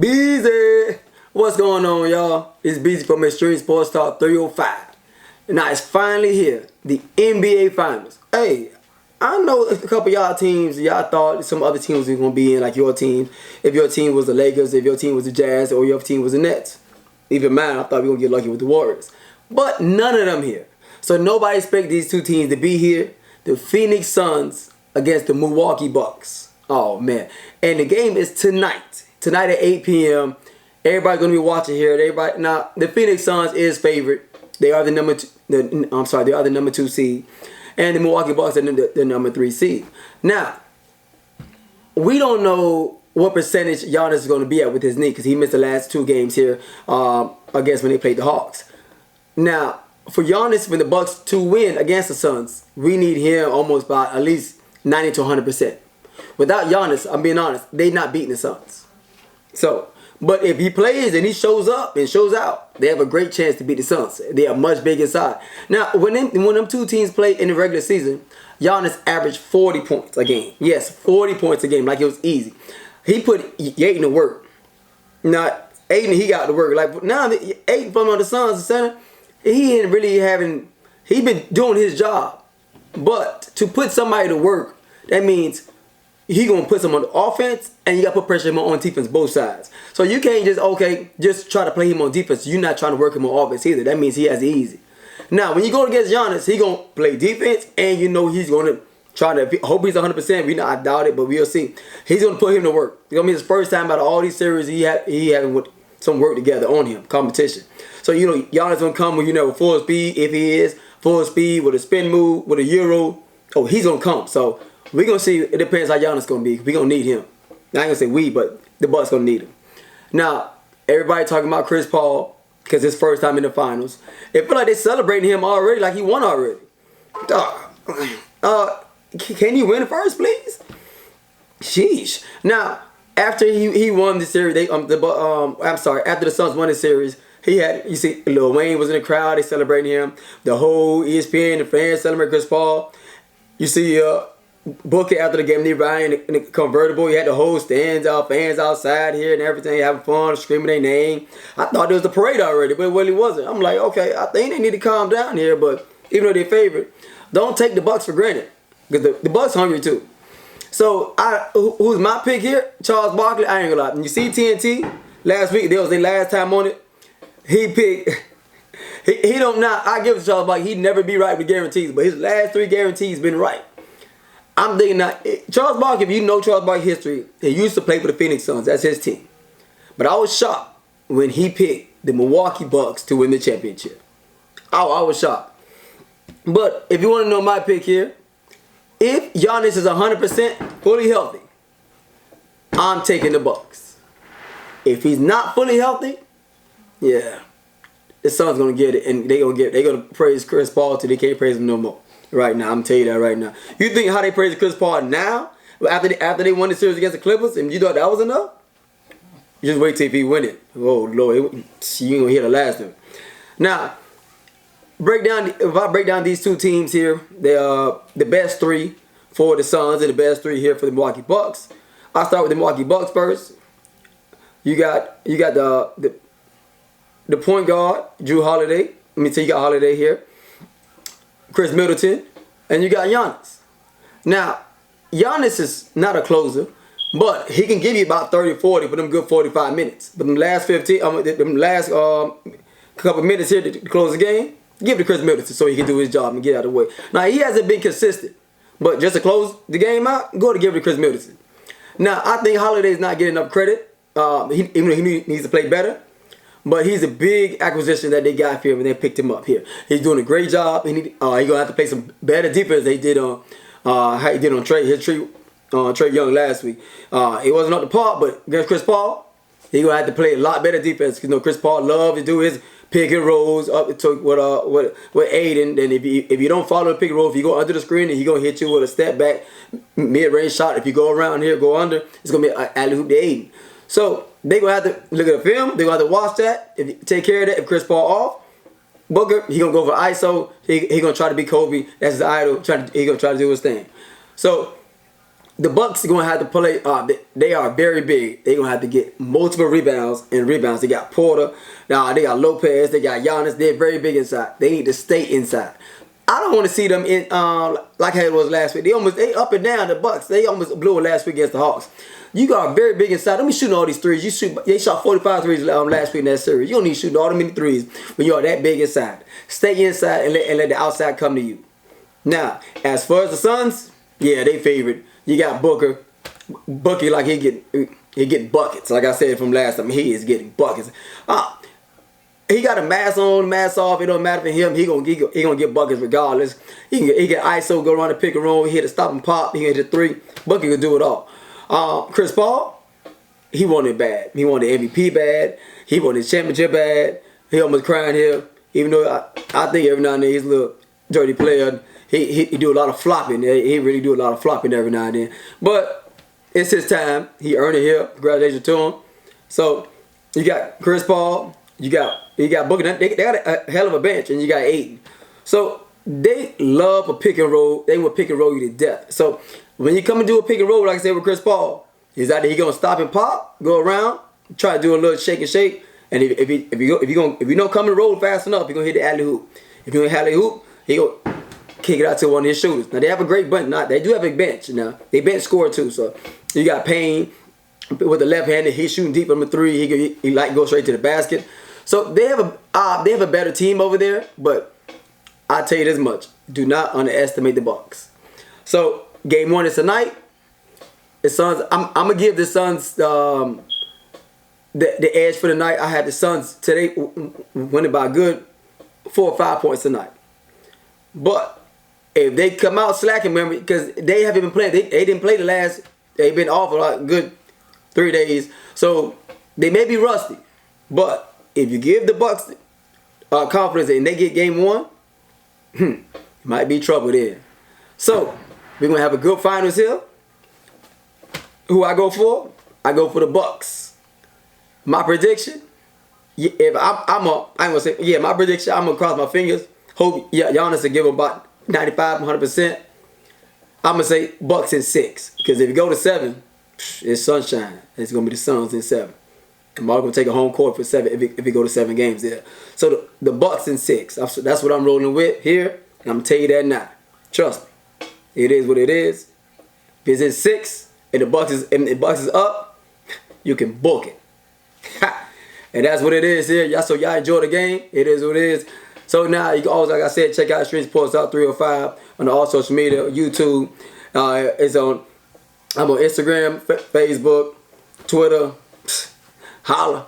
Beezy! What's going on, y'all? It's Beezy from Extreme Sports Talk 305. And now it's finally here, the NBA Finals. Hey, I know a couple of y'all teams, y'all thought some other teams were going to be in, like your team. If your team was the Lakers, if your team was the Jazz, or your team was the Nets. Even mine, I thought we were going to get lucky with the Warriors. But none of them here. So nobody expect these two teams to be here. The Phoenix Suns against the Milwaukee Bucks. Oh, man. And the game is tonight. Tonight at 8 p.m. Everybody's gonna be watching here. Now the Phoenix Suns is favorite. They are the number two. They are the number 2 seed, and the Milwaukee Bucks are the number 3 seed. Now we don't know what percentage Giannis is going to be at with his knee because he missed the last 2 games here. I guess when they played the Hawks. Now for Giannis, for the Bucks to win against the Suns, we need him almost by at least 90 to 100%. Without Giannis, I'm being honest, they're not beating the Suns. So, but if he plays and he shows up and shows out, they have a great chance to beat the Suns. They are much bigger inside. Now, when them two teams play in the regular season, Giannis averaged 40 points a game. Yes, 40 points a game, like it was easy. He put Ayton to work. Now, Ayton, he got to work. Like now, Ayton from the Suns, the center, he ain't really having. He been doing his job, but to put somebody to work, that means he gonna put some on the offense, and you gotta put pressure on defense, both sides. So you can't just try to play him on defense. You're not trying to work him on offense either. That means he has it easy. Now, when you go against Giannis, he gonna play defense, and you know he's gonna try to. Hope he's 100%. I doubt it, but we'll see. He's gonna put him to work. It's gonna be his first time out of all these series he having with some work together on him, competition. So you know Giannis gonna come with full speed. If he is full speed with a spin move with a euro, he's gonna come. So we're going to see. It depends how Giannis going to be. We're going to need him. I ain't going to say we, but the Bucks going to need him. Now, everybody talking about Chris Paul because it's first time in the finals. It feel like they celebrating him already like he won already. Can you win first, please? Sheesh. Now, after he won the series, after the Suns won the series, you see Lil Wayne was in the crowd. They celebrating him. The whole ESPN, the fans celebrating Chris Paul. You see Booker after the game, they riding in the convertible. He had the whole fans outside here and everything, having fun, screaming their name. I thought there was a parade already, but it really wasn't. I'm like, okay, I think they need to calm down here, but even though they're favorite, don't take the Bucks for granted because the Bucks hungry too. So who's my pick here? Charles Barkley. I ain't gonna lie. When you see TNT last week, that was their last time on it. He picked. He don't not. I give it to Charles Barkley. He'd never be right with guarantees, but his last 3 guarantees been right. I'm thinking that Charles Barkley, if you know Charles Barkley's history, he used to play for the Phoenix Suns. That's his team. But I was shocked when he picked the Milwaukee Bucks to win the championship. I was shocked. But if you want to know my pick here, if Giannis is 100% fully healthy, I'm taking the Bucks. If he's not fully healthy, yeah, the Suns gonna get it, and they're gonna praise Chris Paul till they can't praise him no more. Right now, I'm telling you that right now. You think how they praise Chris Paul now, after they won the series against the Clippers, and you thought that was enough? Just wait till he win it. Oh Lord, you ain't gonna hear the last of it. Now, if I break down these two teams here, they are the best 3 for the Suns and the best 3 here for the Milwaukee Bucks. I'll start with the Milwaukee Bucks first. You got the point guard, Drew Holiday. Let me tell you, got Holiday here. Chris Middleton, and you got Giannis. Now, Giannis is not a closer, but he can give you about 30-40 for them good 45 minutes. But them last couple minutes here to close the game, give it to Chris Middleton so he can do his job and get out of the way. Now, he hasn't been consistent, but just to close the game out, go to give it to Chris Middleton. Now, I think Holiday's not getting enough credit, even though he needs to play better. But he's a big acquisition that they got for him, and they picked him up here. He's doing a great job, and he's gonna have to play some better defense. They did on how he did on Trey Young last week. It wasn't up to par, but against Chris Paul, he's gonna have to play a lot better defense because Chris Paul loves to do his pick and rolls up to with Aiden. Then if you don't follow the pick and roll, if you go under the screen, he's gonna hit you with a step back mid range shot. If you go around here, go under, it's gonna be an alley hoop to Aiden. So they're going to have to look at the film. They're going to have to watch that. If you take care of that, if Chris Paul off, Booker, he going to go for ISO. He going to try to be Kobe. That's his idol. He going to try to do his thing. So the Bucks are gonna have to play. They are very big. They're gonna have to get multiple rebounds and rebounds. They got Porter. Now they got Lopez. They got Giannis. They're very big inside. They need to stay inside. I don't want to see them in like how it was last week. They up and down the Bucks. They almost blew it last week against the Hawks. You got very big inside. Don't be shooting all these threes. They shot 45 threes last week in that series. You don't need to shoot all them many threes when you're that big inside. Stay inside and let the outside come to you. Now, as far as the Suns, yeah, they favorite. You got Booker. Like he get buckets. Like I said from last time, he is getting buckets. He got a mask on, mask off. It don't matter for him. He gonna get buckets regardless. He can ISO, go around the pick and roll. He hit a stop and pop. He can hit a three. Booker can do it all. Chris Paul, he wanted it bad. He wanted the MVP bad. He wanted his championship bad. He almost crying here. Even though I think every now and then he's a little dirty player. He do a lot of flopping. He really do a lot of flopping every now and then. But it's his time. He earned it here. Congratulations to him. So you got Chris Paul. You got Booker. They got a hell of a bench, and you got Aiden. So they love a pick and roll. They will pick and roll you to death. So when you come and do a pick and roll, like I said with Chris Paul, he's either he gonna stop and pop, go around, try to do a little shake and shake, and if you don't come and roll fast enough, he gonna hit the alley hoop. If you don't alley hoop, he gonna kick it out to one of his shooters. Now they have a great bench. They do have a bench. Now they bench score too. So you got Payne with the left handed. He's shooting deep on the three. He like go straight to the basket. So they have a better team over there. But I tell you this much: do not underestimate the Bucks. So game 1 is tonight. The Suns. I'm gonna give the Suns the edge for the night. I have the Suns today winning by a good 4 or 5 points tonight. But if they come out slacking, remember, because they haven't been playing. They didn't play they've been off for a good 3 days. So they may be rusty. But if you give the Bucks confidence and they get game 1, it might be trouble there. So we're going to have a good finals here. Who I go for? I go for the Bucks. My prediction, if my prediction, I'm going to cross my fingers. Hope Giannis will give about 95, 100%. I'm going to say Bucks in 6. Because if you go to 7, it's sunshine. It's going to be the Suns in 7. I'm going to take a home court for 7 if we go to 7 games there. So the Bucks in 6. That's what I'm rolling with here. And I'm going to tell you that now. Trust me. It is what it is. If it's in 6 and the Bucks is up, you can book it. And that's what it is here. So y'all enjoy the game. It is what it is. So now you can always, like I said, check out Stream Sports Out 305 on all social media, YouTube. I'm on Instagram, Facebook, Twitter. Holla.